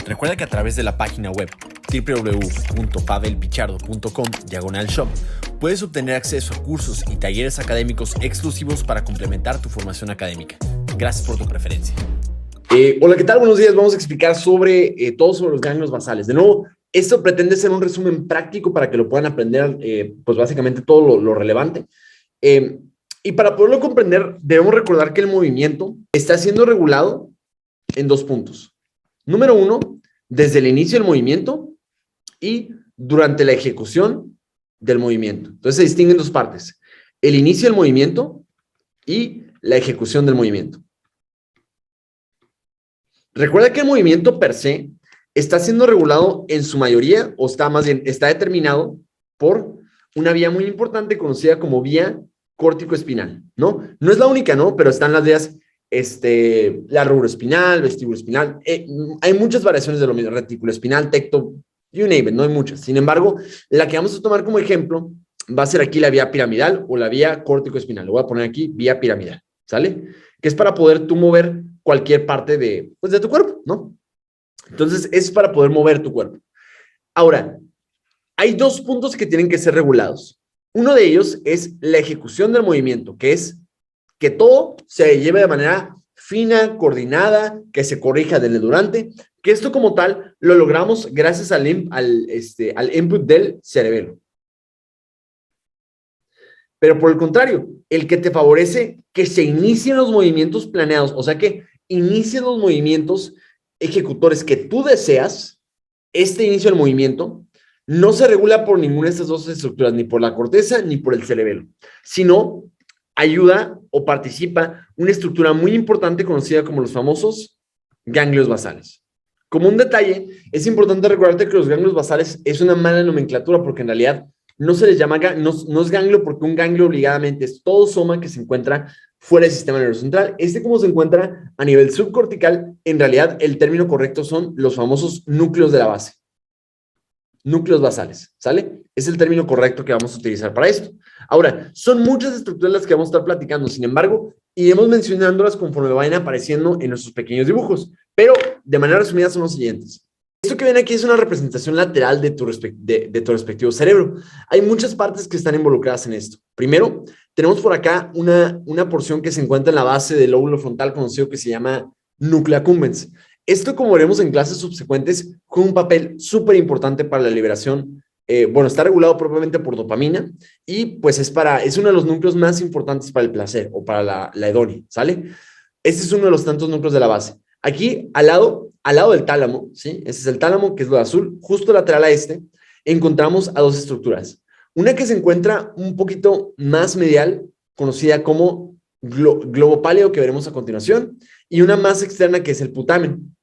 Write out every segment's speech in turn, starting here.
Recuerda que a través de la página web www.pavelpichardo.com/shop puedes obtener acceso a cursos y talleres académicos exclusivos para complementar tu formación académica. Gracias por tu preferencia. Hola, ¿qué tal? Buenos días. Vamos a explicar todo sobre los ganglios basales. De nuevo, esto pretende ser un resumen práctico para que lo puedan aprender, pues básicamente todo lo relevante. Y para poderlo comprender, debemos recordar que el movimiento está siendo regulado en dos puntos. Número uno, desde el inicio del movimiento y durante la ejecución del movimiento. Entonces se distinguen dos partes: el inicio del movimiento y la ejecución del movimiento. Recuerda que el movimiento per se está siendo regulado en su mayoría, o está más bien, está determinado por una vía muy importante conocida como vía córtico-espinal, ¿no? No es la única, ¿no? Pero están las vías, la rubroespinal, vestíbulo-espinal. Hay muchas variaciones de lo mismo: retículo espinal, tecto, you name it, no hay muchas. Sin embargo, la que vamos a tomar como ejemplo va a ser aquí la vía piramidal o la vía córtico-espinal. Lo voy a poner aquí, vía piramidal, ¿sale? Que es para poder tú mover cualquier parte de tu cuerpo, ¿no? Entonces, es para poder mover tu cuerpo. Ahora, hay dos puntos que tienen que ser regulados. Uno de ellos es la ejecución del movimiento, que es que todo se lleve de manera fina, coordinada, que se corrija del durante, que esto como tal lo logramos gracias al input del cerebelo. Pero por el contrario, el que te favorece que se inicien los movimientos planeados, o sea que inicien los movimientos ejecutores que tú deseas, este inicio del movimiento no se regula por ninguna de estas dos estructuras, ni por la corteza ni por el cerebelo, sino ayuda o participa una estructura muy importante conocida como los famosos ganglios basales. Como un detalle, es importante recordarte que los ganglios basales es una mala nomenclatura porque en realidad no se les llama, no es ganglio, porque un ganglio obligadamente es todo soma que se encuentra fuera del sistema nervioso central. Como se encuentra a nivel subcortical, en realidad el término correcto son los famosos núcleos de la base. Núcleos basales, ¿sale? Es el término correcto que vamos a utilizar para esto. Ahora, son muchas estructuras las que vamos a estar platicando, sin embargo, iremos mencionándolas conforme vayan apareciendo en nuestros pequeños dibujos, pero de manera resumida son los siguientes. Esto que ven aquí es una representación lateral de tu respectivo cerebro. Hay muchas partes que están involucradas en esto. Primero, tenemos por acá una porción que se encuentra en la base del lóbulo frontal conocido que se llama núcleo accumbens. Esto, como veremos en clases subsecuentes, juega un papel súper importante para la liberación. Está regulado propiamente por dopamina y pues es uno de los núcleos más importantes para el placer o para la hedonia, ¿sale? Este es uno de los tantos núcleos de la base. Aquí, al lado del tálamo, ¿sí? Ese es el tálamo, que es lo de azul, justo lateral a encontramos a dos estructuras. Una que se encuentra un poquito más medial, conocida como globo páleo, que veremos a continuación, y una más externa que es el putamen.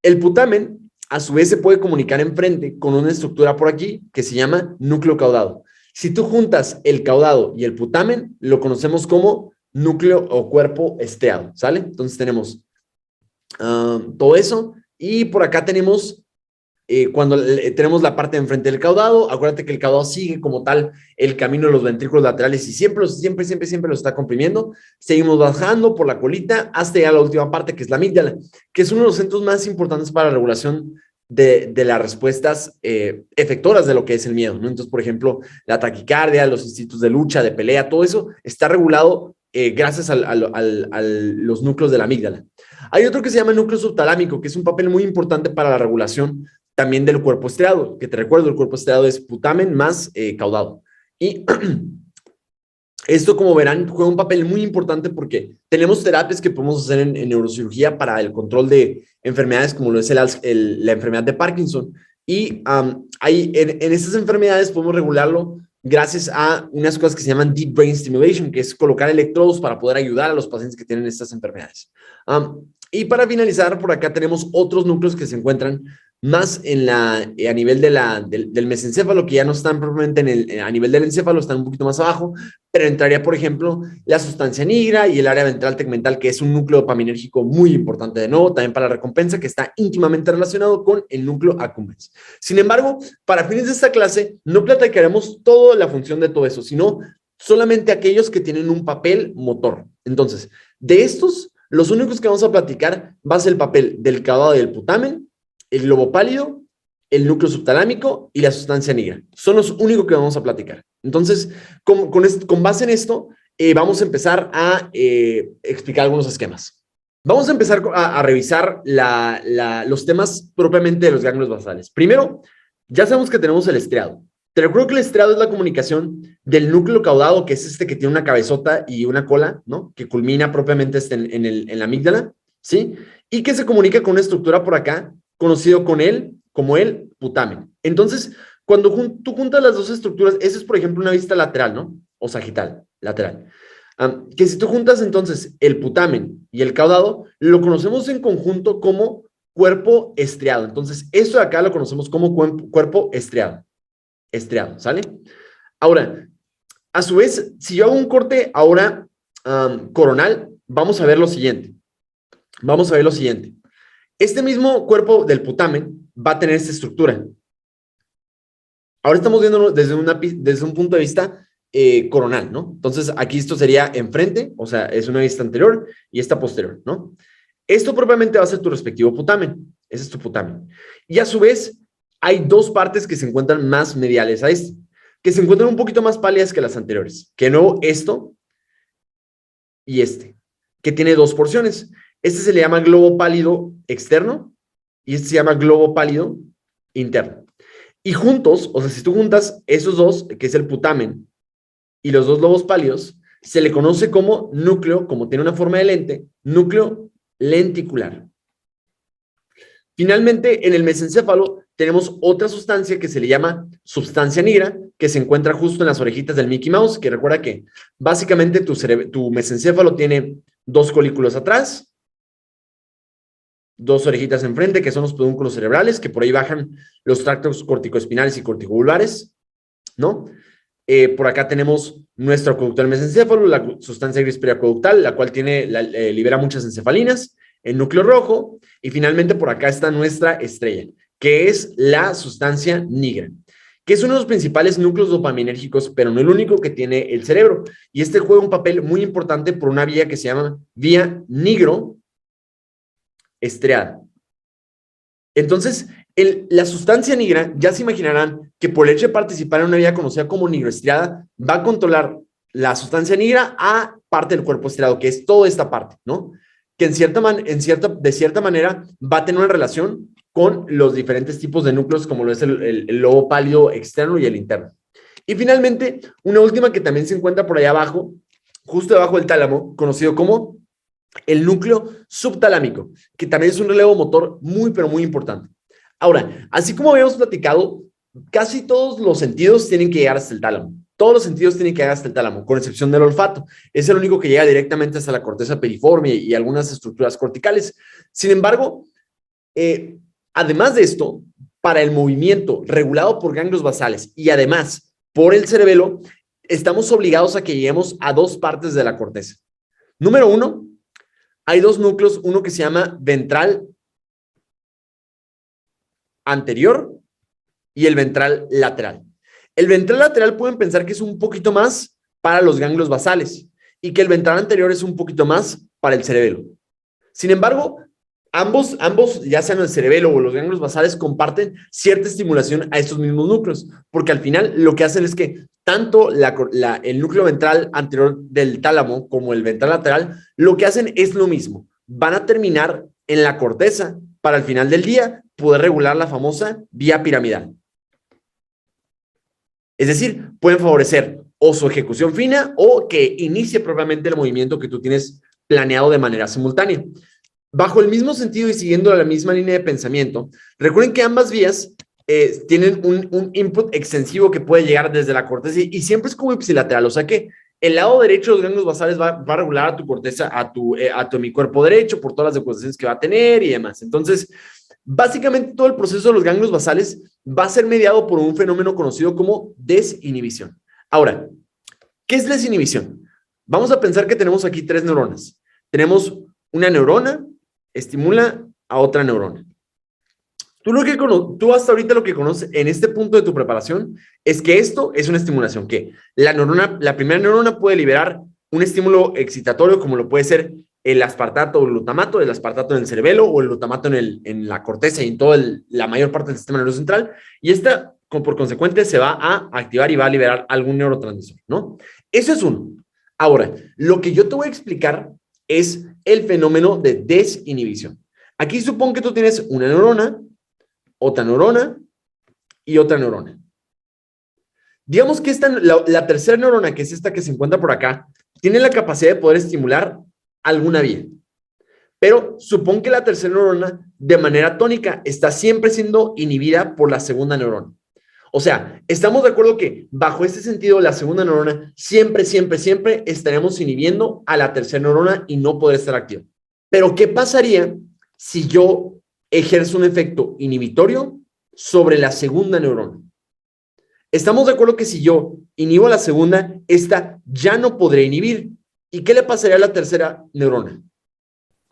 El putamen, a su vez, se puede comunicar enfrente con una estructura por aquí que se llama núcleo caudado. Si tú juntas el caudado y el putamen, lo conocemos como núcleo o cuerpo estriado, ¿sale? Entonces tenemos todo eso, y por acá tenemos cuando tenemos la parte de enfrente del caudado. Acuérdate que el caudado sigue como tal el camino de los ventrículos laterales y siempre lo está comprimiendo. Seguimos bajando por la colita hasta llegar a la última parte, que es la amígdala, que es uno de los centros más importantes para la regulación de las respuestas efectoras de lo que es el miedo, ¿no? Entonces, por ejemplo, la taquicardia, los instintos de lucha, de pelea, todo eso está regulado gracias a los núcleos de la amígdala. Hay otro que se llama núcleo subtalámico, que es un papel muy importante para la regulación también del cuerpo estriado, que te recuerdo, el cuerpo estriado es putamen más caudado. Y esto, como verán, juega un papel muy importante porque tenemos terapias que podemos hacer en neurocirugía para el control de enfermedades como lo es la enfermedad de Parkinson. Y en estas enfermedades podemos regularlo gracias a unas cosas que se llaman Deep Brain Stimulation, que es colocar electrodos para poder ayudar a los pacientes que tienen estas enfermedades. Y para finalizar, por acá tenemos otros núcleos que se encuentran más a nivel del mesencéfalo, que ya no están propiamente a nivel del encéfalo, están un poquito más abajo, pero entraría, por ejemplo, la sustancia nigra y el área ventral tegmental, que es un núcleo dopaminérgico muy importante, de nuevo, también para la recompensa, que está íntimamente relacionado con el núcleo accumbens. Sin embargo, para fines de esta clase, no platicaremos toda la función de todo eso, sino solamente aquellos que tienen un papel motor. Entonces, de estos, los únicos que vamos a platicar va a ser el papel del caudado y del putamen, el globo pálido, el núcleo subtalámico y la sustancia negra. Son los únicos que vamos a platicar. Entonces, con base en esto, vamos a empezar a explicar algunos esquemas. Vamos a empezar a revisar los temas propiamente de los ganglios basales. Primero, ya sabemos que tenemos el estriado. Te recuerdo que el estriado es la comunicación del núcleo caudado, que es este que tiene una cabezota y una cola, ¿no? Que culmina propiamente en la amígdala, ¿sí? Y que se comunica con una estructura por acá, conocido como el putamen. Entonces, cuando tú juntas las dos estructuras, esa es, por ejemplo, una vista lateral, ¿no? O sagital, lateral. Que si tú juntas entonces el putamen y el caudado, lo conocemos en conjunto como cuerpo estriado. Entonces, esto de acá lo conocemos como cuerpo estriado. ¿Sale? Ahora, a su vez, si yo hago un corte ahora coronal, vamos a ver lo siguiente. Este mismo cuerpo del putamen va a tener esta estructura. Ahora estamos viendo desde un punto de vista coronal, ¿no? Entonces, aquí esto sería enfrente, o sea, es una vista anterior y esta posterior, ¿no? Esto propiamente va a ser tu respectivo putamen. Ese es tu putamen. Y a su vez, hay dos partes que se encuentran más mediales a este, que se encuentran un poquito más pálidas que las anteriores, que no esto y este, que tiene dos porciones. Este se le llama globo pálido externo y este se llama globo pálido interno. Y juntos, o sea, si tú juntas esos dos, que es el putamen y los dos globos pálidos, se le conoce como núcleo, como tiene una forma de lente, núcleo lenticular. Finalmente, en el mesencéfalo tenemos otra sustancia que se le llama sustancia negra, que se encuentra justo en las orejitas del Mickey Mouse, que recuerda que básicamente tu mesencéfalo tiene dos colículos atrás, dos orejitas enfrente, que son los pedúnculos cerebrales, que por ahí bajan los tractos corticoespinales y corticovulvares, ¿no? Por acá tenemos nuestro acueducto del mesencéfalo, la sustancia gris periacueductal, la cual libera muchas encefalinas, el núcleo rojo, y finalmente por acá está nuestra estrella, que es la sustancia negra, que es uno de los principales núcleos dopaminérgicos, pero no el único que tiene el cerebro. Y este juega un papel muy importante por una vía que se llama vía nigroestriada. Entonces, la sustancia negra, ya se imaginarán que por el hecho de participar en una vía conocida como nigroestriada, va a controlar la sustancia negra a parte del cuerpo estriado, que es toda esta parte, ¿no? Que de cierta manera va a tener una relación con los diferentes tipos de núcleos, como lo es el lobo pálido externo y el interno. Y finalmente, una última que también se encuentra por allá abajo, justo debajo del tálamo, conocido como el núcleo subtalámico, que también es un relevo motor muy, pero muy importante. Ahora, así como habíamos platicado, casi todos los sentidos tienen que llegar hasta el tálamo. Todos los sentidos tienen que llegar hasta el tálamo, con excepción del olfato. Es el único que llega directamente hasta la corteza piriforme y algunas estructuras corticales. Sin embargo, además de esto, para el movimiento regulado por ganglios basales y además por el cerebelo, estamos obligados a que lleguemos a dos partes de la corteza. Número uno, hay dos núcleos, uno que se llama ventral anterior y el ventral lateral. El ventral lateral pueden pensar que es un poquito más para los ganglios basales y que el ventral anterior es un poquito más para el cerebelo. Sin embargo, ambos, ya sean el cerebelo o los ganglios basales, comparten cierta estimulación a estos mismos núcleos, porque al final lo que hacen es que tanto el núcleo ventral anterior del tálamo como el ventral lateral, lo que hacen es lo mismo. Van a terminar en la corteza para al final del día poder regular la famosa vía piramidal. Es decir, pueden favorecer o su ejecución fina o que inicie propiamente el movimiento que tú tienes planeado de manera simultánea. Bajo el mismo sentido y siguiendo la misma línea de pensamiento, recuerden que ambas vías tienen un input extensivo que puede llegar desde la corteza y siempre es como ipsilateral, o sea que el lado derecho de los ganglios basales va a regular a tu corteza, a tu hemicuerpo derecho por todas las decusaciones que va a tener y demás. Entonces, básicamente todo el proceso de los ganglios basales va a ser mediado por un fenómeno conocido como desinhibición. Ahora, ¿qué es desinhibición? Vamos a pensar que tenemos aquí tres neuronas. Tenemos una neurona, estimula a otra neurona. Tú hasta ahorita lo que conoces en este punto de tu preparación es que esto es una estimulación, que la primera neurona puede liberar un estímulo excitatorio como lo puede ser el aspartato o el glutamato, el aspartato en el cerebelo o el glutamato en la corteza y en toda la mayor parte del sistema nervioso central, y esta, por consecuente, se va a activar y va a liberar algún neurotransmisor, ¿no? Eso es uno. Ahora, lo que yo te voy a explicar es el fenómeno de desinhibición. Aquí supón que tú tienes una neurona, otra neurona y otra neurona. Digamos que la tercera neurona, que es esta que se encuentra por acá, tiene la capacidad de poder estimular alguna vía. Pero supón que la tercera neurona, de manera tónica, está siempre siendo inhibida por la segunda neurona. O sea, estamos de acuerdo que bajo este sentido, la segunda neurona siempre estaremos inhibiendo a la tercera neurona y no poder estar activa. Pero, ¿qué pasaría si yo ejerzo un efecto inhibitorio sobre la segunda neurona? Estamos de acuerdo que si yo inhibo a la segunda, esta ya no podré inhibir. ¿Y qué le pasaría a la tercera neurona?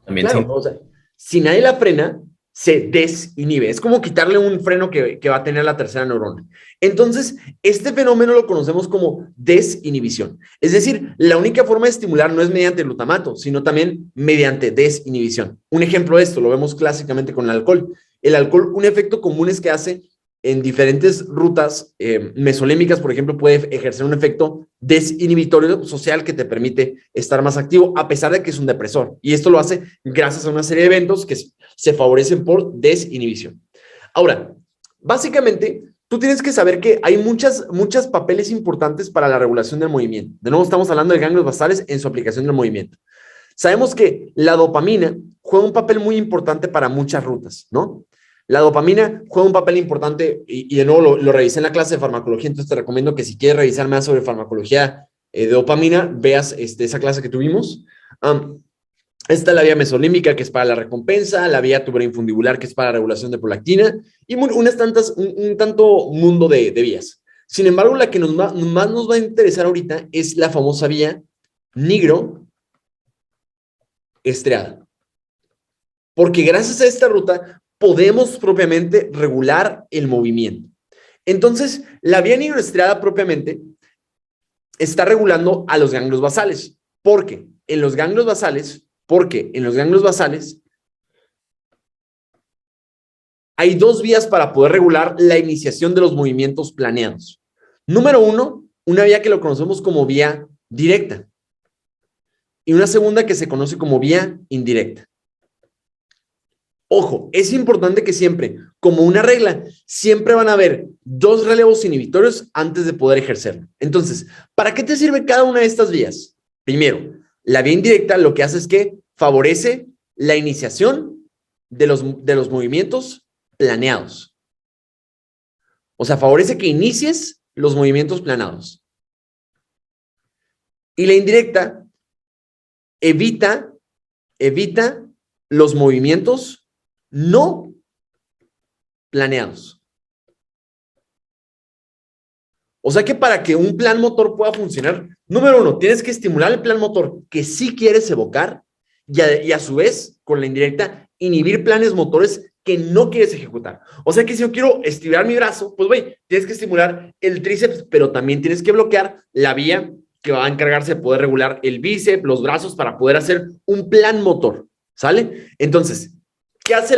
También claro, sí. o sea, si nadie la frena, se desinhibe. Es como quitarle un freno que va a tener la tercera neurona. Entonces, este fenómeno lo conocemos como desinhibición. Es decir, la única forma de estimular no es mediante el glutamato, sino también mediante desinhibición. Un ejemplo de esto lo vemos clásicamente con el alcohol. El alcohol, un efecto común es que hace en diferentes rutas mesolémicas, por ejemplo, puede ejercer un efecto desinhibitorio social que te permite estar más activo, a pesar de que es un depresor. Y esto lo hace gracias a una serie de eventos que se favorecen por desinhibición. Ahora, básicamente, tú tienes que saber que hay muchos papeles importantes para la regulación del movimiento. De nuevo, estamos hablando de ganglios basales en su aplicación del movimiento. Sabemos que la dopamina juega un papel muy importante para muchas rutas, ¿no? La dopamina juega un papel importante y de nuevo lo revisé en la clase de farmacología, entonces te recomiendo que si quieres revisar más sobre farmacología de dopamina, veas esa clase que tuvimos. Esta es la vía mesolímbica, que es para la recompensa, la vía tuberoinfundibular, que es para la regulación de prolactina, y un tanto mundo de vías. Sin embargo, la que más nos va a interesar ahorita es la famosa vía nigroestriada. Porque gracias a esta ruta podemos propiamente regular el movimiento. Entonces, la vía nigroestriada propiamente está regulando a los ganglios basales. Porque en los ganglios basales hay dos vías para poder regular la iniciación de los movimientos planeados. Número uno, una vía que lo conocemos como vía directa. Y una segunda que se conoce como vía indirecta. Ojo, es importante que siempre, como una regla, siempre van a haber dos relevos inhibitorios antes de poder ejercerlo. Entonces, ¿para qué te sirve cada una de estas vías? Primero, la vía indirecta lo que hace es que favorece la iniciación de los movimientos planeados. O sea, favorece que inicies los movimientos planeados. Y la indirecta evita los movimientos no planeados. O sea que para que un plan motor pueda funcionar, número uno, tienes que estimular el plan motor que sí quieres evocar y a su vez, con la indirecta, inhibir planes motores que no quieres ejecutar. O sea que si yo quiero estirar mi brazo, pues güey, tienes que estimular el tríceps, pero también tienes que bloquear la vía que va a encargarse de poder regular el bíceps, los brazos, para poder hacer un plan motor, ¿sale? Entonces, ¿qué hace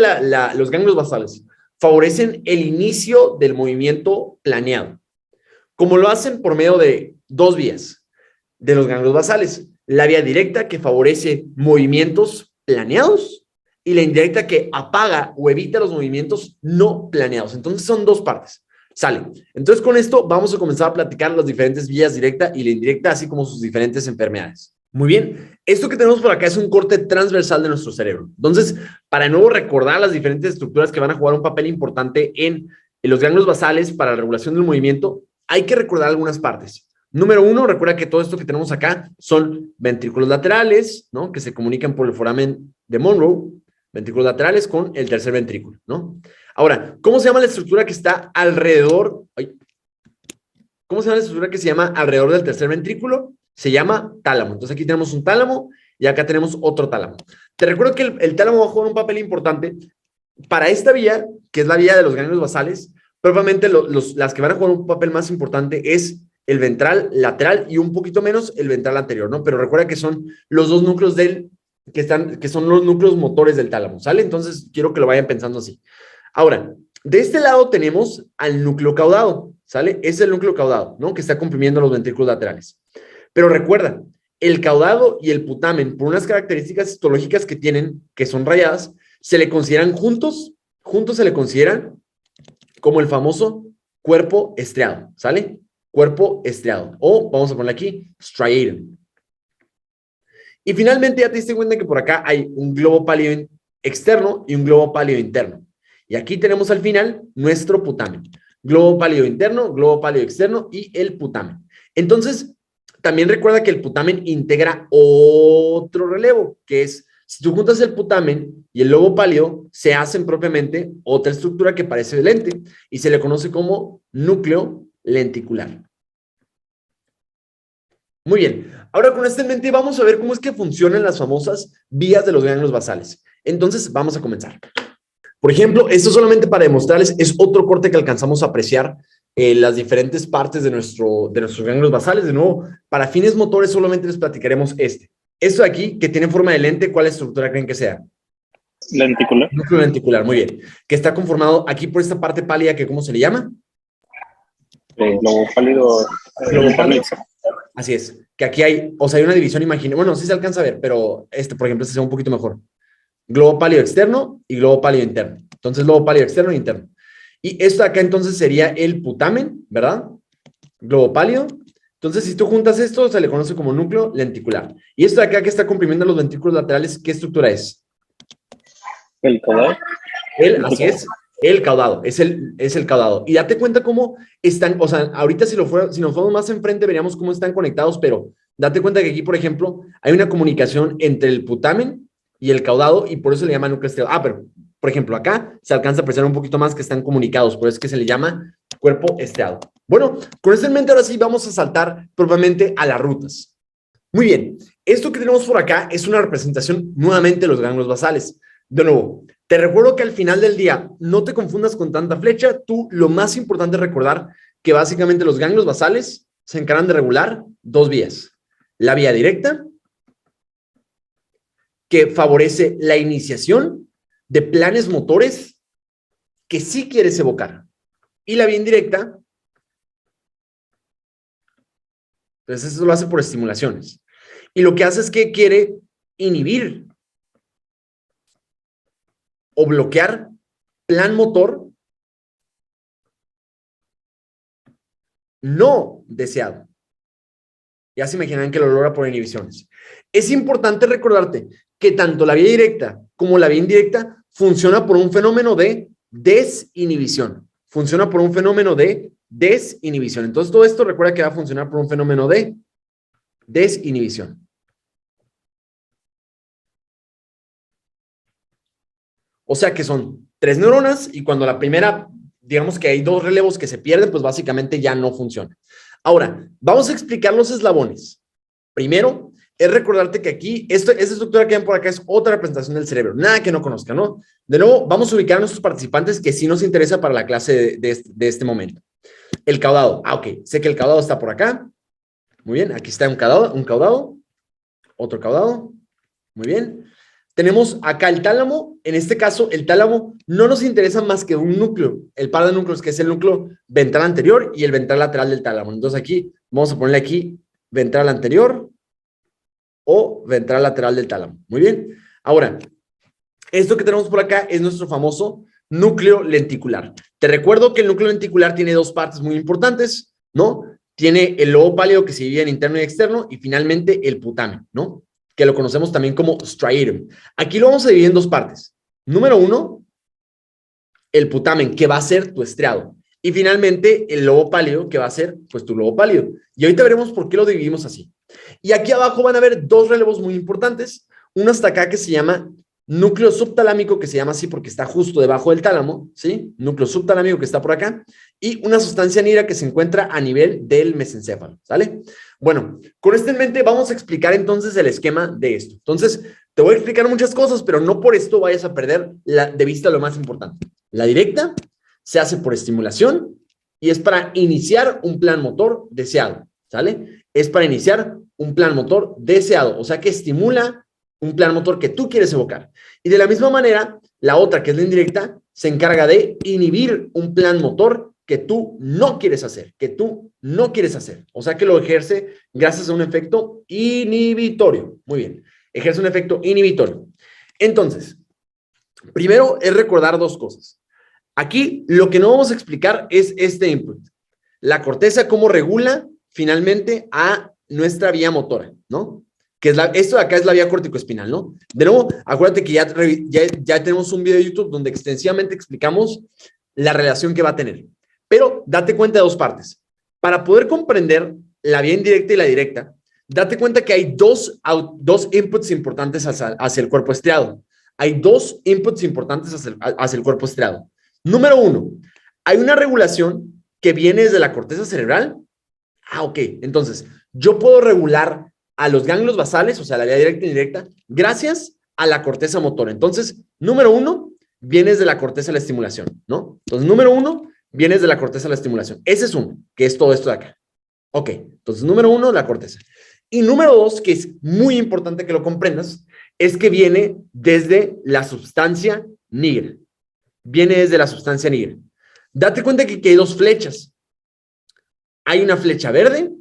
los ganglios basales? Favorecen el inicio del movimiento planeado. Como lo hacen por medio de dos vías de los ganglios basales. La vía directa, que favorece movimientos planeados, y la indirecta, que apaga o evita los movimientos no planeados. Entonces son dos partes. Sale. Entonces con esto vamos a comenzar a platicar las diferentes vías directa y la indirecta, así como sus diferentes enfermedades. Muy bien, esto que tenemos por acá es un corte transversal de nuestro cerebro. Entonces, para de nuevo recordar las diferentes estructuras que van a jugar un papel importante en los ganglios basales para la regulación del movimiento, hay que recordar algunas partes. Número uno, recuerda que todo esto que tenemos acá son ventrículos laterales, ¿no? Que se comunican por el foramen de Monroe, ventrículos laterales con el tercer ventrículo, ¿no? Ahora, ¿cómo se llama la estructura que está alrededor? ¿Cómo se llama la estructura que se llama alrededor del tercer ventrículo? Se llama tálamo. Entonces aquí tenemos un tálamo y acá tenemos otro tálamo. Te recuerdo que el tálamo va a jugar un papel importante para esta vía, que es la vía de los ganglios basales. Propiamente las que van a jugar un papel más importante es el ventral lateral y un poquito menos el ventral anterior, ¿no? Pero recuerda que son los dos núcleos del que son los núcleos motores del tálamo, ¿sale? Entonces, quiero que lo vayan pensando así. Ahora, de este lado tenemos al núcleo caudado, ¿sale? Es el núcleo caudado, ¿no? Que está comprimiendo los ventrículos laterales. Pero recuerda, el caudado y el putamen, por unas características histológicas que tienen, que son rayadas, se le consideran juntos se le consideran como el famoso cuerpo estriado, ¿sale? Cuerpo estriado. O vamos a ponerle aquí, striatum. Y finalmente ya te diste cuenta que por acá hay un globo pálido externo y un globo pálido interno. Y aquí tenemos al final nuestro putamen. Globo pálido interno, globo pálido externo y el putamen. Entonces, también recuerda que el putamen integra otro relevo, que es, si tú juntas el putamen y el globo pálido, se hacen propiamente otra estructura que parece lente y se le conoce como núcleo lenticular. Muy bien. Ahora con esto en mente vamos a ver cómo es que funcionan las famosas vías de los ganglios basales. Entonces, vamos a comenzar. Por ejemplo, esto solamente para demostrarles, es otro corte que alcanzamos a apreciar las diferentes partes de nuestros ganglios basales. De nuevo, para fines motores solamente les platicaremos este. Esto de aquí, que tiene forma de lente, ¿cuál estructura creen que sea? Lenticular. Núcleo lenticular, muy bien. Que está conformado aquí por esta parte pálida, que ¿cómo se le llama? Globo pálido. Globo pálido. Así es. Que aquí hay, o sea, hay una división imaginaria. Bueno, sí se alcanza a ver, pero por ejemplo, este se ve un poquito mejor. Globo pálido externo y globo pálido interno. Entonces, globo pálido externo e interno. Y esto de acá entonces sería el putamen, ¿verdad? Globo pálido. Entonces, si tú juntas esto, se le conoce como núcleo lenticular. Y esto de acá que está comprimiendo los ventrículos laterales, ¿qué estructura es? El caudado. Así es, el caudado, es el caudado. Y date cuenta cómo están, o sea, ahorita si nos fuéramos más enfrente, veríamos cómo están conectados, pero date cuenta que aquí, por ejemplo, hay una comunicación entre el putamen y el caudado, y por eso le llaman núcleo estriado. Ah, pero, por ejemplo, acá se alcanza a apreciar un poquito más que están comunicados, por eso es que se le llama cuerpo estriado. Bueno, con esto en mente, ahora sí vamos a saltar propiamente a las rutas. Muy bien, esto que tenemos por acá es una representación nuevamente de los ganglios basales. De nuevo, te recuerdo que al final del día no te confundas con tanta flecha. Tú, lo más importante es recordar que básicamente los ganglios basales se encargan de regular dos vías. La vía directa, que favorece la iniciación de planes motores que sí quieres evocar. Y la vía indirecta, entonces eso lo hace por estimulaciones. Y lo que hace es que quiere inhibir o bloquear plan motor no deseado. Ya se imaginarán que lo logra por inhibiciones. Es importante recordarte que tanto la vía directa como la vía indirecta funciona por un fenómeno de desinhibición. Funciona por un fenómeno de desinhibición. Entonces, todo esto recuerda que va a funcionar por un fenómeno de desinhibición. O sea que son 3 neuronas y cuando la primera, digamos que hay 2 relevos que se pierden, pues básicamente ya no funciona. Ahora, vamos a explicar los eslabones. Primero, es recordarte que aquí, esta estructura que ven por acá es otra representación del cerebro. Nada que no conozcan, ¿no? De nuevo, vamos a ubicar a nuestros participantes que sí nos interesa para la clase de este momento. El caudado. Ah, ok. Sé que el caudado está por acá. Muy bien. Aquí está un caudado. Otro caudado. Muy bien. Tenemos acá el tálamo. En este caso, el tálamo no nos interesa más que un núcleo, el par de núcleos, que es el núcleo ventral anterior y el ventral lateral del tálamo. Entonces aquí, vamos a ponerle aquí ventral anterior o ventral lateral del tálamo. Muy bien. Ahora, esto que tenemos por acá es nuestro famoso núcleo lenticular. Te recuerdo que el núcleo lenticular tiene 2 partes muy importantes, ¿no? Tiene el lobo pálido que se divide en interno y externo y finalmente el putamen, ¿no? Que lo conocemos también como striatum. Aquí lo vamos a dividir en 2 partes. Número 1, el putamen, que va a ser tu estriado. Y finalmente, el lobo pálido, que va a ser, pues, tu lobo pálido. Y ahorita veremos por qué lo dividimos así. Y aquí abajo van a ver 2 relevos muy importantes. Uno hasta acá que se llama núcleo subtalámico, que se llama así porque está justo debajo del tálamo, ¿sí? Núcleo subtalámico que está por acá. Y una sustancia negra que se encuentra a nivel del mesencéfalo, ¿sale? Bueno, con esto en mente vamos a explicar entonces el esquema de esto. Entonces, te voy a explicar muchas cosas, pero no por esto vayas a perder de vista lo más importante. La directa se hace por estimulación y es para iniciar un plan motor deseado, ¿sale? Es para iniciar un plan motor deseado, o sea que estimula un plan motor que tú quieres evocar. Y de la misma manera, la otra, que es la indirecta, se encarga de inhibir un plan motor que tú no quieres hacer, O sea que lo ejerce gracias a un efecto inhibitorio. Muy bien, ejerce un efecto inhibitorio. Entonces, primero es recordar dos cosas. Aquí lo que no vamos a explicar es este input. La corteza, cómo regula finalmente a nuestra vía motora, ¿no? Que es esto de acá es la vía corticoespinal, ¿no? De nuevo, acuérdate que ya tenemos un video de YouTube donde extensivamente explicamos la relación que va a tener. Pero date cuenta de dos partes. Para poder comprender la vía indirecta y la directa, date cuenta que hay dos inputs importantes hacia el cuerpo estriado. Hay dos inputs importantes hacia el cuerpo estriado. Número uno, hay una regulación que viene desde la corteza cerebral. Ok. Entonces, yo puedo regular a los ganglios basales, o sea, la vía directa e indirecta, gracias a la corteza motora. Entonces, número uno, viene desde la corteza la estimulación, ¿no? Entonces, número uno, viene desde la corteza la estimulación. Ese es uno, que es todo esto de acá. Ok. Entonces, número uno, la corteza. Y número dos, que es muy importante que lo comprendas, es que viene desde la sustancia nigra. Viene desde la sustancia nigra. Date cuenta que hay dos flechas. Hay una flecha verde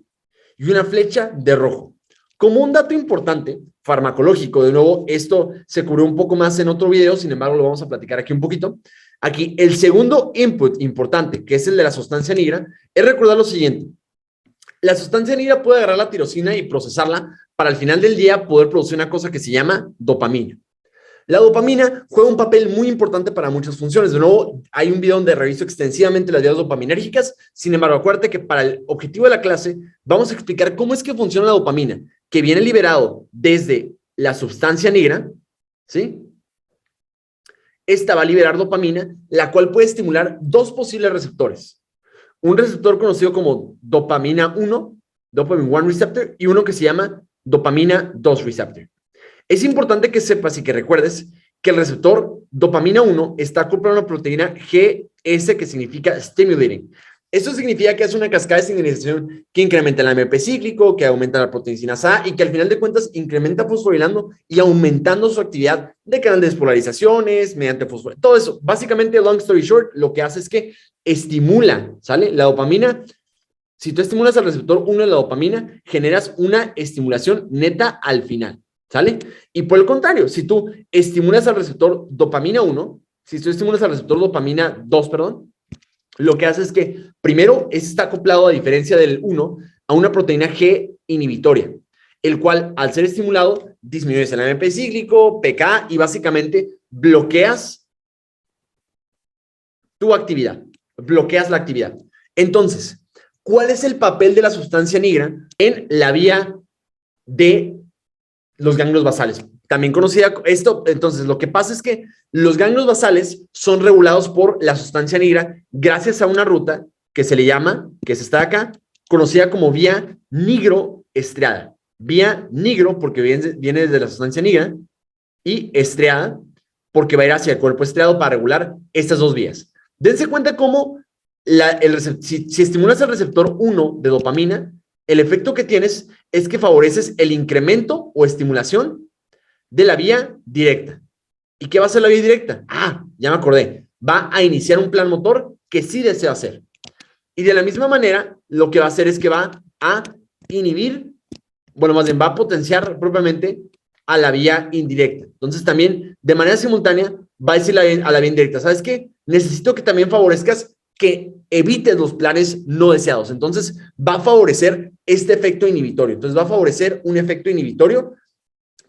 y una flecha de rojo. Como un dato importante, farmacológico, de nuevo, esto se cubrió un poco más en otro video, sin embargo, lo vamos a platicar aquí un poquito. Aquí, el segundo input importante, que es el de la sustancia nigra, es recordar lo siguiente. La sustancia nigra puede agarrar la tirosina y procesarla para al final del día poder producir una cosa que se llama dopamina. La dopamina juega un papel muy importante para muchas funciones. De nuevo, hay un video donde reviso extensivamente las vías dopaminérgicas. Sin embargo, acuérdate que para el objetivo de la clase vamos a explicar cómo es que funciona la dopamina, que viene liberado desde la sustancia negra, ¿sí? Esta va a liberar dopamina, la cual puede estimular dos posibles receptores. Un receptor conocido como dopamina 1, dopamine 1 receptor, y uno que se llama dopamina 2 receptor. Es importante que sepas y que recuerdes que el receptor dopamina 1 está acoplado a una proteína GS que significa stimulating. Esto significa que es una cascada de señalización que incrementa el AMP cíclico, que aumenta la proteína A y que al final de cuentas incrementa fosforilando y aumentando su actividad de canal de despolarizaciones mediante fosforilando. Todo eso, básicamente, long story short, lo que hace es que estimula, ¿sale? La dopamina. Si tú estimulas al receptor 1 de la dopamina, generas una estimulación neta al final, ¿sale? Y por el contrario, si tú estimulas al receptor dopamina 1, si tú estimulas al receptor dopamina 2, perdón, lo que hace es que, primero, está acoplado, a diferencia del 1, a una proteína G inhibitoria, el cual, al ser estimulado, disminuyes el AMP cíclico, pK, y básicamente bloqueas tu actividad, bloqueas la actividad. Entonces, ¿cuál es el papel de la sustancia negra en la vía de los ganglios basales? También conocida esto. Entonces, lo que pasa es que los ganglios basales son regulados por la sustancia negra gracias a una ruta que se le llama, que se está acá, conocida como vía nigroestriada. Vía nigro porque viene desde la sustancia negra y estriada porque va a ir hacia el cuerpo estriado para regular estas dos vías. Dense cuenta cómo si estimulas el receptor 1 de dopamina, el efecto que tienes es que favoreces el incremento o estimulación de la vía directa. ¿Y qué va a hacer la vía directa? Ya me acordé. Va a iniciar un plan motor que sí desea hacer. Y de la misma manera, lo que va a hacer es que va a inhibir, bueno, más bien va a potenciar propiamente a la vía indirecta. Entonces también, de manera simultánea, va a decir a la vía indirecta, ¿sabes qué? Necesito que también favorezcas que evites los planes no deseados. Entonces, va a favorecer este efecto inhibitorio. Entonces, va a favorecer un efecto inhibitorio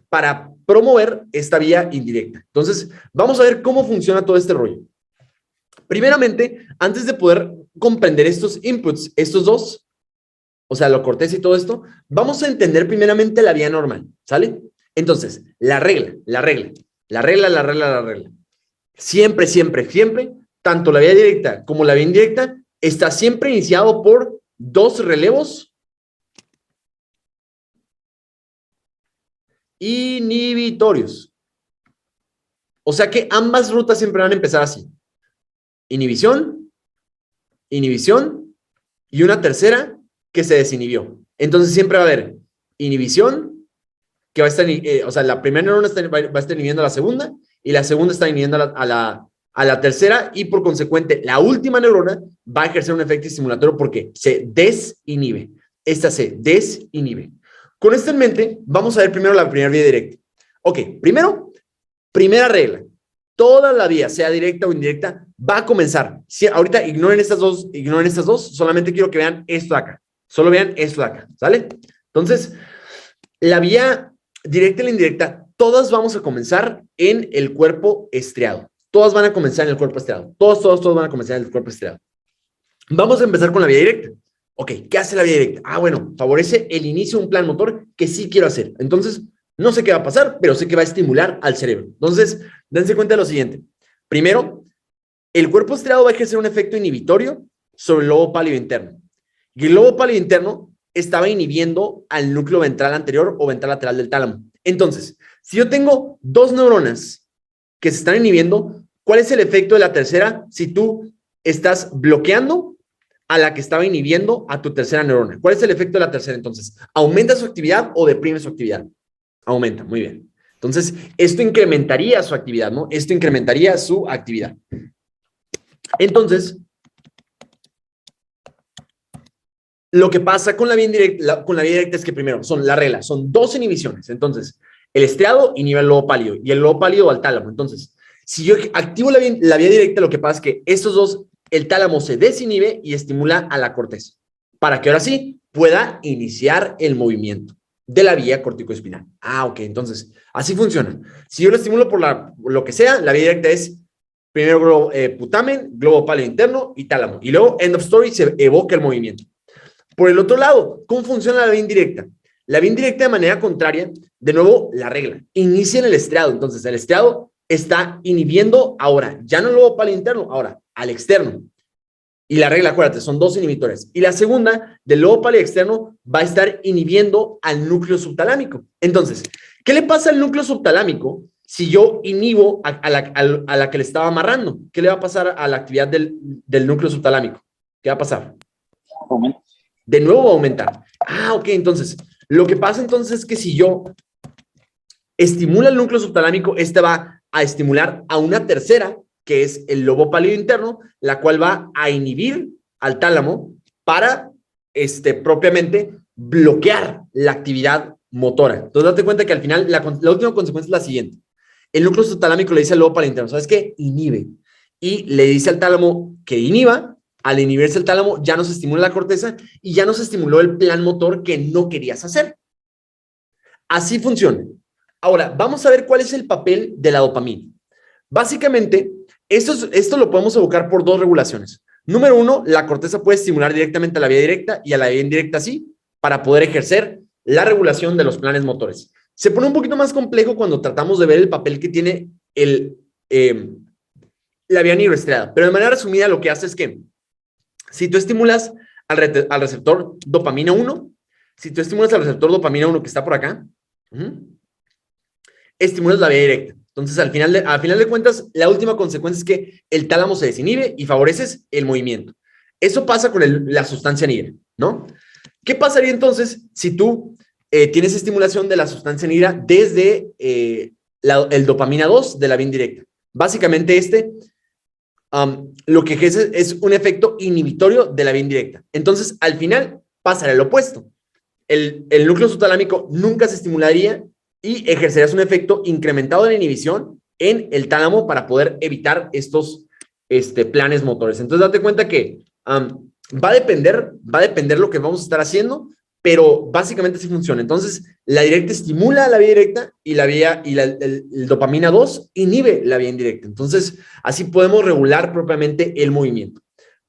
para promover esta vía indirecta. Entonces, vamos a ver cómo funciona todo este rollo. Primeramente, antes de poder comprender estos inputs, estos dos, o sea, la corteza y todo esto, vamos a entender primeramente la vía normal, ¿sale? Entonces, la regla. Siempre, tanto la vía directa como la vía indirecta está siempre iniciado por dos relevos inhibitorios. O sea que ambas rutas siempre van a empezar así. Inhibición, inhibición y una tercera que se desinhibió. Entonces siempre va a haber inhibición, que va a estar, o sea, la primera neurona va a estar inhibiendo a la segunda y la segunda está inhibiendo a la tercera y por consecuente la última neurona va a ejercer un efecto estimulatorio porque se desinhibe. Esta se desinhibe. Con esto en mente, vamos a ver primero la primera vía directa. Ok, primero, primera regla. Toda la vía, sea directa o indirecta, va a comenzar. Si, ahorita ignoren estas dos, solamente quiero que vean esto de acá. Solo vean esto de acá, ¿sale? Entonces, la vía directa y la indirecta, todas vamos a comenzar en el cuerpo estriado. Todas van a comenzar en el cuerpo estriado. Todos van a comenzar en el cuerpo estriado. Vamos a empezar con la vía directa. Ok, ¿qué hace la vía directa? Ah, bueno, favorece el inicio de un plan motor que sí quiero hacer. Entonces, no sé qué va a pasar, pero sé que va a estimular al cerebro. Entonces, dense cuenta de lo siguiente. Primero, el cuerpo estriado va a ejercer un efecto inhibitorio sobre el lobo pálido interno. Y el lobo pálido interno estaba inhibiendo al núcleo ventral anterior o ventral lateral del tálamo. Entonces, si yo tengo dos neuronas que se están inhibiendo, ¿cuál es el efecto de la tercera si tú estás bloqueando a la que estaba inhibiendo a tu tercera neurona? ¿Cuál es el efecto de la tercera entonces? ¿Aumenta su actividad o deprime su actividad? Aumenta, muy bien. Entonces, esto incrementaría su actividad, ¿no? Esto incrementaría su actividad. Entonces, lo que pasa con la vía directa es que primero, son la regla, son dos inhibiciones. Entonces, el estriado inhibe al lobo pálido y el lobo pálido al tálamo. Entonces, si yo activo la vía directa, lo que pasa es que estos dos, el tálamo se desinhibe y estimula a la corteza para que ahora sí pueda iniciar el movimiento de la vía corticoespinal. Ah, ok, entonces, así funciona. Si yo lo estimulo por lo que sea, la vía directa es primero putamen, globo pálido interno y tálamo. Y luego, end of story, se evoca el movimiento. Por el otro lado, ¿cómo funciona la vía indirecta? La vía indirecta de manera contraria, de nuevo, la regla. Inicia en el estriado. Entonces, el estriado está inhibiendo ahora, ya no el lobo pálido interno, ahora al externo. Y la regla, acuérdate, son dos inhibitores. Y la segunda, del lobo pálido externo, va a estar inhibiendo al núcleo subtalámico. Entonces, ¿qué le pasa al núcleo subtalámico si yo inhibo a la que le estaba amarrando? ¿Qué le va a pasar a la actividad del núcleo subtalámico? ¿Qué va a pasar? Aumenta. De nuevo va a aumentar. Ah, ok, entonces, lo que pasa entonces es que si yo estimula el núcleo subtalámico, este va a estimular a una tercera, que es el lobo pálido interno, la cual va a inhibir al tálamo para, propiamente, bloquear la actividad motora. Entonces, date cuenta que al final, la última consecuencia es la siguiente. El núcleo subtalámico le dice al lobo pálido interno, ¿sabes qué? Inhibe. Y le dice al tálamo que inhiba. Al inhibirse el tálamo, ya no se estimula la corteza y ya no se estimuló el plan motor que no querías hacer. Así funciona. Ahora, vamos a ver cuál es el papel de la dopamina. Básicamente, esto lo podemos evocar por dos regulaciones. Número uno, la corteza puede estimular directamente a la vía directa y a la vía indirecta sí, para poder ejercer la regulación de los planes motores. Se pone un poquito más complejo cuando tratamos de ver el papel que tiene la vía neuroestriada, pero de manera resumida lo que hace es que si tú estimulas al receptor dopamina 1, si tú estimulas al receptor dopamina 1 que está por acá, estimulas la vía directa. Entonces, al final de cuentas, la última consecuencia es que el tálamo se desinhibe y favoreces el movimiento. Eso pasa con la sustancia negra, ¿no? ¿Qué pasaría entonces si tú tienes estimulación de la sustancia negra desde el dopamina 2 de la vía indirecta? Básicamente lo que ejerce es un efecto inhibitorio de la vía indirecta. Entonces, al final, pasará el opuesto. El núcleo subtalámico nunca se estimularía y ejercerías un efecto incrementado de la inhibición en el tálamo para poder evitar estos planes motores. Entonces, date cuenta que va a depender lo que vamos a estar haciendo, pero básicamente así funciona. Entonces, la directa estimula la vía directa y el dopamina 2 inhibe la vía indirecta. Entonces, así podemos regular propiamente el movimiento.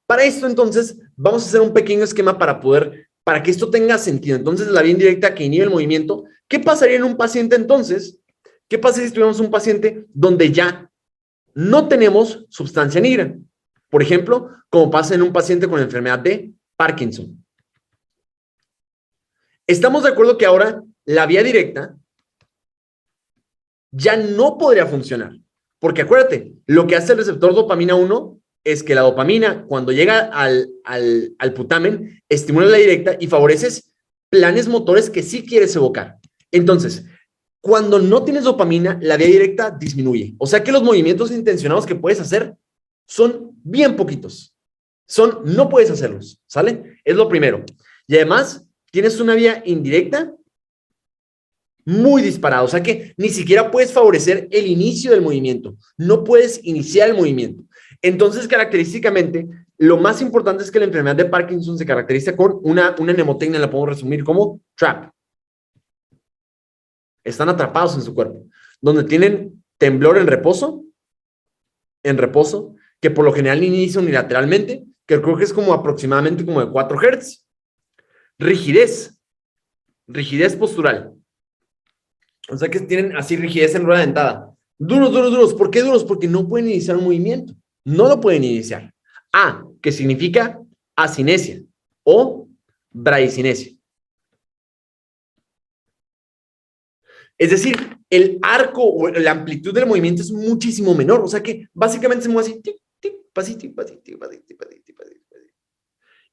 Para esto, entonces, vamos a hacer un pequeño esquema para que esto tenga sentido. Entonces, la vía indirecta que inhibe el movimiento, ¿qué pasaría en un paciente entonces? ¿Qué pasa si tuviéramos un paciente donde ya no tenemos sustancia negra? Por ejemplo, como pasa en un paciente con enfermedad de Parkinson. Estamos de acuerdo que ahora la vía directa ya no podría funcionar. Porque acuérdate, lo que hace el receptor dopamina 1 es que la dopamina, cuando llega al putamen, estimula la directa y favoreces planes motores que sí quieres evocar. Entonces, Cuando no tienes dopamina, la vía directa disminuye. O sea que los movimientos intencionados que puedes hacer son bien poquitos. No puedes hacerlos, ¿sale? Es lo primero. Y además, tienes una vía indirecta muy disparada. O sea que ni siquiera puedes favorecer el inicio del movimiento. No puedes iniciar el movimiento. Entonces, característicamente, lo más importante es que la enfermedad de Parkinson se caracteriza con una mnemotecnia, la podemos resumir como trap. Están atrapados en su cuerpo, donde tienen temblor en reposo, que por lo general inicia unilateralmente, que creo que es como aproximadamente como de 4 Hz. Rigidez postural. O sea que tienen así rigidez en rueda dentada. Duros. ¿Por qué duros? Porque no pueden iniciar un movimiento. No lo pueden iniciar. A, que significa asinesia o bradicinesia. Es decir, el arco o la amplitud del movimiento es muchísimo menor. O sea que básicamente se mueve así, tic, tic, pasito.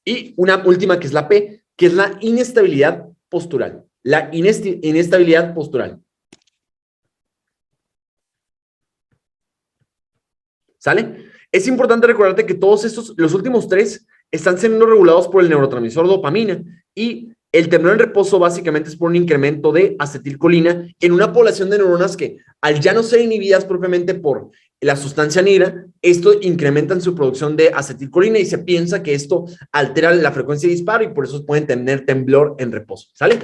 Y una última que es la P, que es la inestabilidad postural. La inestabilidad postural. ¿Sale? Es importante recordarte que todos estos, los últimos 3, están siendo regulados por el neurotransmisor dopamina y el temblor en reposo básicamente es por un incremento de acetilcolina en una población de neuronas que, al ya no ser inhibidas propiamente por la sustancia negra, esto incrementa en su producción de acetilcolina y se piensa que esto altera la frecuencia de disparo y por eso pueden tener temblor en reposo, ¿sale?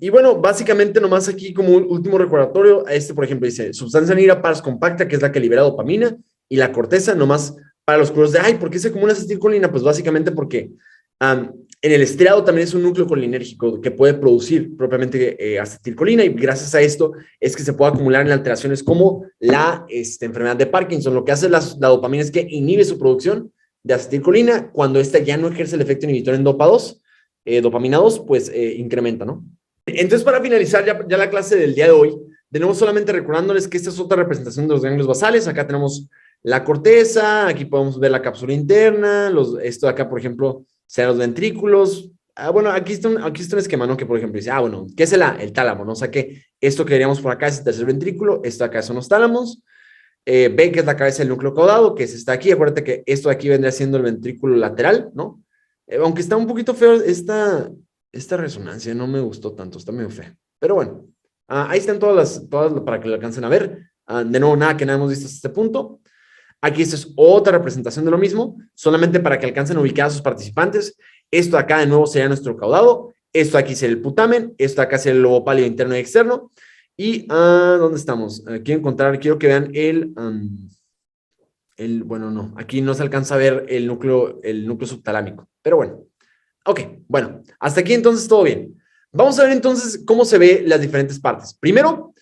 Y bueno, básicamente nomás aquí como un último recordatorio, por ejemplo dice sustancia negra pars compacta, que es la que libera dopamina, y la corteza nomás para los curiosos de, ay, ¿por qué se acumula acetilcolina? Pues básicamente porque en el estriado también es un núcleo colinérgico que puede producir propiamente acetilcolina y gracias a esto es que se puede acumular en alteraciones como la enfermedad de Parkinson. Lo que hace la dopamina es que inhibe su producción de acetilcolina. Cuando esta ya no ejerce el efecto inhibidor en dopamina 2, pues incrementa, ¿no? Entonces, para finalizar ya la clase del día de hoy, de nuevo solamente recordándoles que esta es otra representación de los ganglios basales. Acá tenemos la corteza, aquí podemos ver la cápsula interna, esto de acá, por ejemplo, sean los ventrículos. Bueno, aquí está un esquema, ¿no? Que, por ejemplo, dice, bueno, ¿qué es el tálamo, no? O sea, que esto que veríamos por acá es el tercer ventrículo, esto de acá son los tálamos. Ven que es la cabeza del núcleo caudado, que está aquí. Acuérdate que esto de aquí vendría siendo el ventrículo lateral, ¿no? Aunque está un poquito feo esta resonancia, no me gustó tanto, está medio fea. Pero bueno, ahí están todas para que lo alcancen a ver. De nuevo, nada que no hemos visto hasta este punto. Aquí esta es otra representación de lo mismo, solamente para que alcancen a ubicar a sus participantes. Esto de acá de nuevo sería nuestro caudado. Esto de aquí sería el putamen. Esto de acá sería el lobo pálido interno y externo. Y, ¿dónde estamos? Quiero que vean bueno, no, aquí no se alcanza a ver el núcleo subtalámico, pero bueno. Ok, bueno, hasta aquí entonces todo bien. Vamos a ver entonces cómo se ve las diferentes partes. Primero,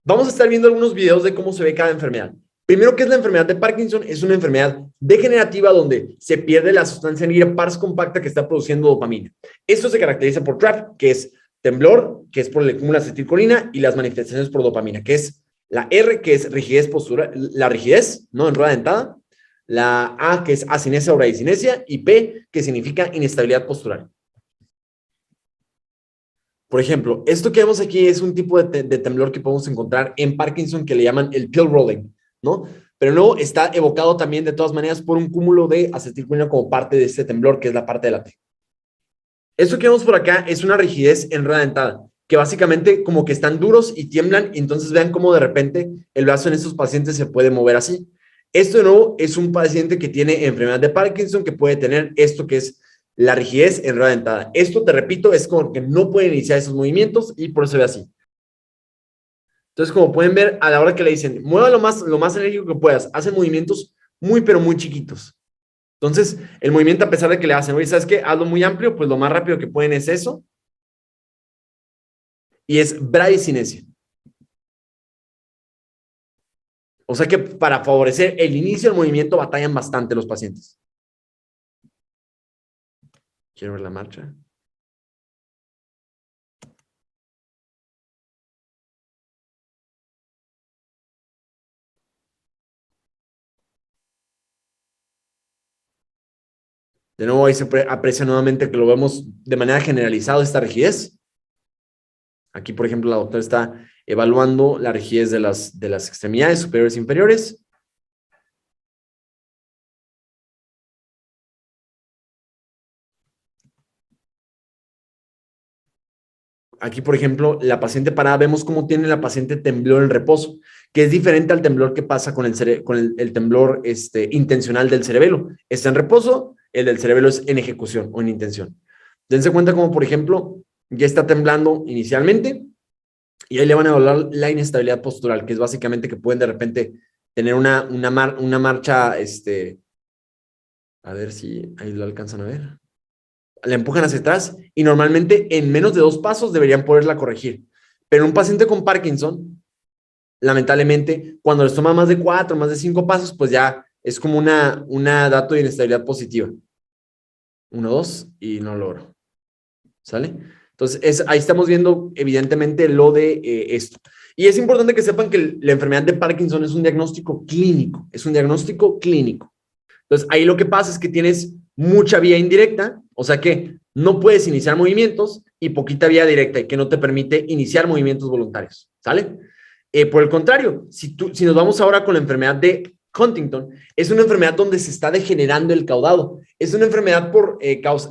vamos a estar viendo algunos videos de cómo se ve cada enfermedad. Primero, ¿qué es la enfermedad de Parkinson? Es una enfermedad degenerativa donde se pierde la sustancia negra pars compacta que está produciendo dopamina. Esto se caracteriza por TRAP, que es temblor, que es por el acúmulo de acetilcolina, y las manifestaciones por dopamina, que es la R, que es rigidez postural, la rigidez, ¿no? En rueda dentada. La A, que es asinesia o bradicinesia, y P, que significa inestabilidad postural. Por ejemplo, esto que vemos aquí es un tipo de temblor que podemos encontrar en Parkinson que le llaman el pill rolling, ¿no? Pero no está evocado también de todas maneras por un cúmulo de acetilcolina como parte de este temblor, que es la parte de la T. Esto que vemos por acá es una rigidez en rueda dentada, que básicamente como que están duros y tiemblan, y entonces vean cómo de repente el brazo en estos pacientes se puede mover así. Esto de nuevo es un paciente que tiene enfermedad de Parkinson que puede tener esto que es la rigidez en rueda dentada. Esto, te repito, es como que no pueden iniciar esos movimientos y por eso se ve así. Entonces, como pueden ver, a la hora que le dicen, mueva lo más enérgico que puedas, hacen movimientos muy, pero muy chiquitos. Entonces, el movimiento, a pesar de que le hacen, oye, ¿sabes qué? Hazlo muy amplio, pues lo más rápido que pueden es eso. Y es bradicinesia. O sea que para favorecer el inicio del movimiento batallan bastante los pacientes. Quiero ver la marcha. De nuevo, ahí se aprecia nuevamente que lo vemos de manera generalizada esta rigidez. Aquí, por ejemplo, la doctora está evaluando la rigidez de las extremidades superiores e inferiores. Aquí, por ejemplo, la paciente parada, vemos cómo tiene la paciente temblor en reposo, que es diferente al temblor que pasa con el temblor intencional del cerebelo. Está en reposo, el del cerebelo es en ejecución o en intención. Dense cuenta como, por ejemplo, ya está temblando inicialmente y ahí le van a evaluar la inestabilidad postural, que es básicamente que pueden de repente tener una marcha, a ver si ahí lo alcanzan a ver. La empujan hacia atrás y normalmente en menos de 2 pasos deberían poderla corregir. Pero un paciente con Parkinson, lamentablemente, cuando les toma más de 4, más de 5 pasos, pues ya es como una dato de inestabilidad positiva. 1, 2 y no logro. ¿Sale? Entonces, ahí estamos viendo evidentemente lo de esto. Y es importante que sepan que la enfermedad de Parkinson es un diagnóstico clínico. Es un diagnóstico clínico. Entonces, ahí lo que pasa es que tienes mucha vía indirecta, o sea que no puedes iniciar movimientos y poquita vía directa y que no te permite iniciar movimientos voluntarios, ¿sale? Por el contrario, si nos vamos ahora con la enfermedad de Huntington, es una enfermedad donde se está degenerando el caudado. Es una enfermedad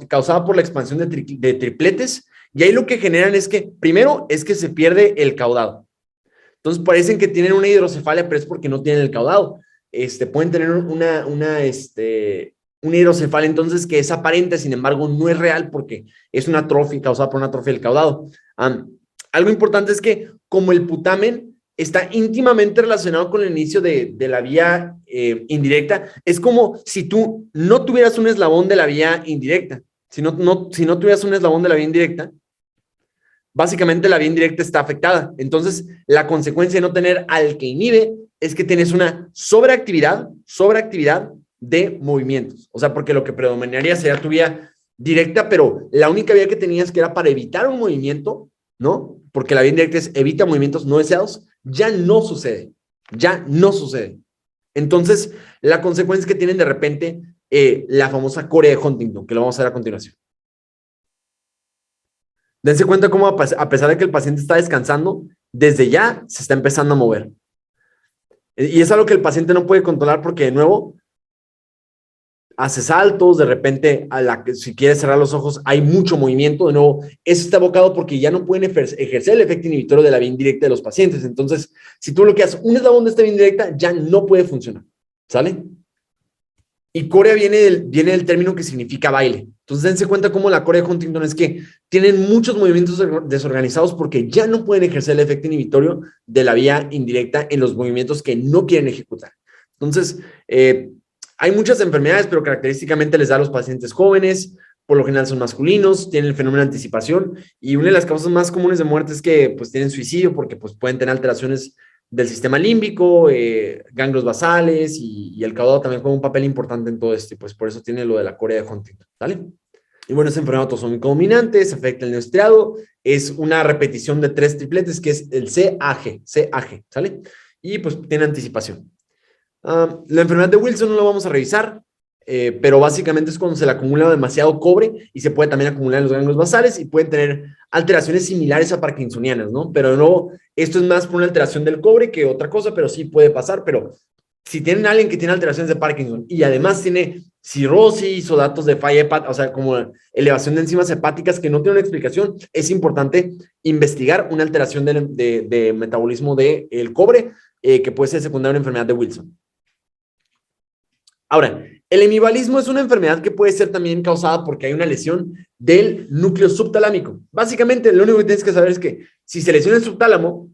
causada por la expansión de tripletes y ahí lo que generan es que, primero, es que se pierde el caudado. Entonces, parecen que tienen una hidrocefalia, pero es porque no tienen el caudado. Pueden tener una hidrocefalia entonces que es aparente, sin embargo no es real porque es una atrofia causada por una atrofia del caudado. Algo importante es que como el putamen está íntimamente relacionado con el inicio de la vía indirecta, es como si tú no tuvieras un eslabón de la vía indirecta. Si no tuvieras un eslabón de la vía indirecta, básicamente la vía indirecta está afectada. Entonces, la consecuencia de no tener al que inhibe es que tienes una sobreactividad de movimientos. O sea, porque lo que predominaría sería tu vía directa, pero la única vía que tenías que era para evitar un movimiento, ¿no? Porque la vía indirecta es evita movimientos no deseados, ya no sucede. Ya no sucede. Entonces, la consecuencia es que tienen de repente la famosa corea de Huntington, que lo vamos a ver a continuación. Dense cuenta cómo a pesar de que el paciente está descansando, desde ya se está empezando a mover. Y es algo que el paciente no puede controlar porque, de nuevo, hace saltos, de repente, si quiere cerrar los ojos, hay mucho movimiento. De nuevo, eso está evocado porque ya no pueden ejercer el efecto inhibitorio de la vía indirecta de los pacientes. Entonces, si tú bloqueas un eslabón de esta vía indirecta, ya no puede funcionar. ¿Sale? Y corea viene del término que significa baile. Entonces, dense cuenta cómo la corea de Huntington es que tienen muchos movimientos desorganizados porque ya no pueden ejercer el efecto inhibitorio de la vía indirecta en los movimientos que no quieren ejecutar. Entonces, hay muchas enfermedades, pero característicamente les da a los pacientes jóvenes, por lo general son masculinos, tienen el fenómeno de anticipación y una de las causas más comunes de muerte es que pues tienen suicidio porque pues pueden tener alteraciones del sistema límbico, ganglios basales y el caudado también juega un papel importante en todo esto y pues por eso tiene lo de la corea de Huntington, ¿vale? Y bueno, es enfermedad autosómica dominante, se afecta el neoestriado, es una repetición de 3 tripletes que es el CAG, ¿sale? Y pues tiene anticipación. La enfermedad de Wilson no la vamos a revisar, pero básicamente es cuando se le acumula demasiado cobre y se puede también acumular en los ganglios basales y pueden tener alteraciones similares a parkinsonianas, ¿no? Pero de nuevo, esto es más por una alteración del cobre que otra cosa, pero sí puede pasar. Pero si tienen a alguien que tiene alteraciones de Parkinson y además tiene cirrosis o datos de falla hepática, o sea, como elevación de enzimas hepáticas que no tiene una explicación, es importante investigar una alteración de metabolismo del cobre que puede ser secundaria a una enfermedad de Wilson. Ahora, el hemivalismo es una enfermedad que puede ser también causada porque hay una lesión del núcleo subtalámico. Básicamente, lo único que tienes que saber es que si se lesiona el subtálamo,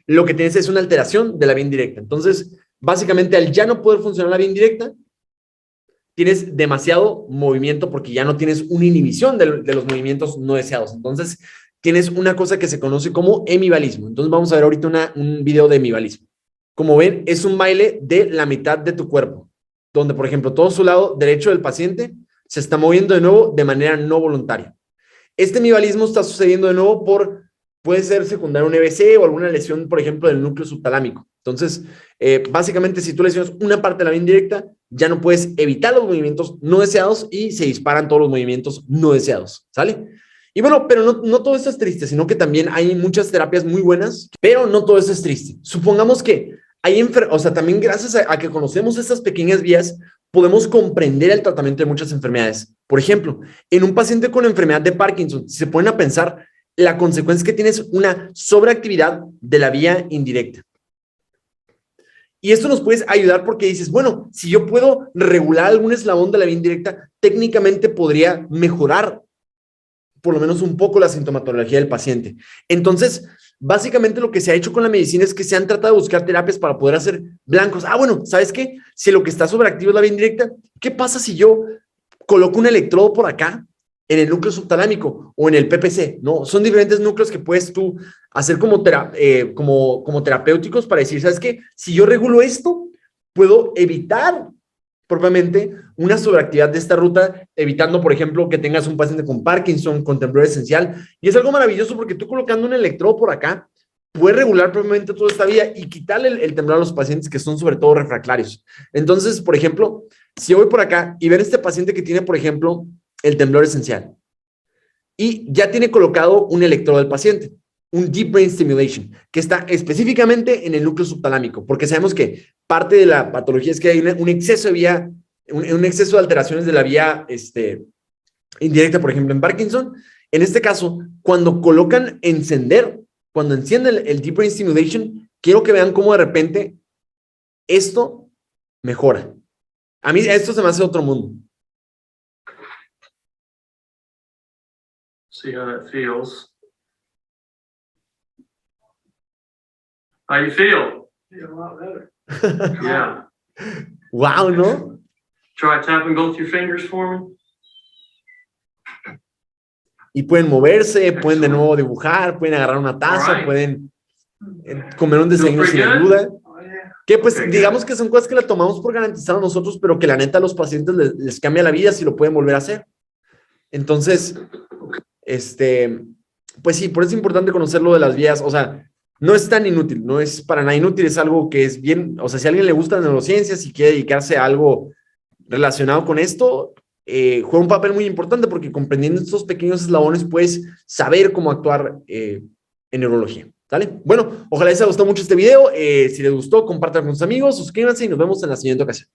lo que tienes es una alteración de la vía indirecta. Entonces, básicamente, al ya no poder funcionar la vía indirecta, tienes demasiado movimiento porque ya no tienes una inhibición de los movimientos no deseados. Entonces, tienes una cosa que se conoce como hemivalismo. Entonces, vamos a ver ahorita un video de hemivalismo. Como ven, es un baile de la mitad de tu cuerpo, donde, por ejemplo, todo su lado derecho del paciente se está moviendo de nuevo de manera no voluntaria. Este hemivalismo está sucediendo de nuevo puede ser secundario a un EBC o alguna lesión, por ejemplo, del núcleo subtalámico. Entonces, básicamente, si tú lesionas una parte de la vía indirecta, ya no puedes evitar los movimientos no deseados y se disparan todos los movimientos no deseados, ¿sale? Y bueno, pero no todo esto es triste, sino que también hay muchas terapias muy buenas, pero no todo eso es triste. Supongamos que hay o sea, también gracias a que conocemos estas pequeñas vías, podemos comprender el tratamiento de muchas enfermedades. Por ejemplo, en un paciente con enfermedad de Parkinson, si se ponen a pensar, la consecuencia que tiene es una sobreactividad de la vía indirecta. Y esto nos puede ayudar porque dices, bueno, si yo puedo regular algún eslabón de la vía indirecta, técnicamente podría mejorar por lo menos un poco la sintomatología del paciente. Entonces, básicamente lo que se ha hecho con la medicina es que se han tratado de buscar terapias para poder hacer blancos. Ah, bueno, ¿sabes qué? Si lo que está sobreactivo es la vía indirecta, ¿qué pasa si yo coloco un electrodo por acá en el núcleo subtalámico o en el PPC? ¿No? Son diferentes núcleos que puedes tú hacer como terapéuticos para decir, ¿sabes qué? Si yo regulo esto, puedo evitar propiamente una sobreactividad de esta ruta, evitando, por ejemplo, que tengas un paciente con Parkinson, con temblor esencial. Y es algo maravilloso porque tú colocando un electrodo por acá, puedes regular propiamente toda esta vía y quitarle el temblor a los pacientes que son sobre todo refractarios. Entonces, por ejemplo, si yo voy por acá y ven este paciente que tiene, por ejemplo, el temblor esencial y ya tiene colocado un electrodo del paciente, un Deep Brain Stimulation, que está específicamente en el núcleo subtalámico, porque sabemos que parte de la patología es que hay un exceso de vía, un exceso de alteraciones de la vía indirecta, por ejemplo, en Parkinson. En este caso, cuando colocan encender, cuando encienden el Deep Brain Stimulation, quiero que vean cómo de repente esto mejora. A mí esto se me hace otro mundo. See how that feels. How you feel? Feel a lot better. Yeah. Wow, ¿no? Try tapping both your fingers for me. Y pueden moverse, pueden de nuevo dibujar, pueden agarrar una taza, Alright. pueden comer un desayuno sin ayuda. Oh, yeah. Que pues Okay, digamos que son cosas que la tomamos por garantizar a nosotros, pero que la neta a los pacientes les cambia la vida si lo pueden volver a hacer. Entonces, pues sí, por eso es importante conocer lo de las vías. O sea, no es tan inútil, no es para nada inútil, es algo que es bien, o sea, si a alguien le gusta la neurociencia, si quiere dedicarse a algo relacionado con esto, juega un papel muy importante porque comprendiendo estos pequeños eslabones puedes saber cómo actuar en neurología. ¿Vale? Bueno, ojalá les haya gustado mucho este video. Si les gustó, compártanlo con sus amigos, suscríbanse y nos vemos en la siguiente ocasión.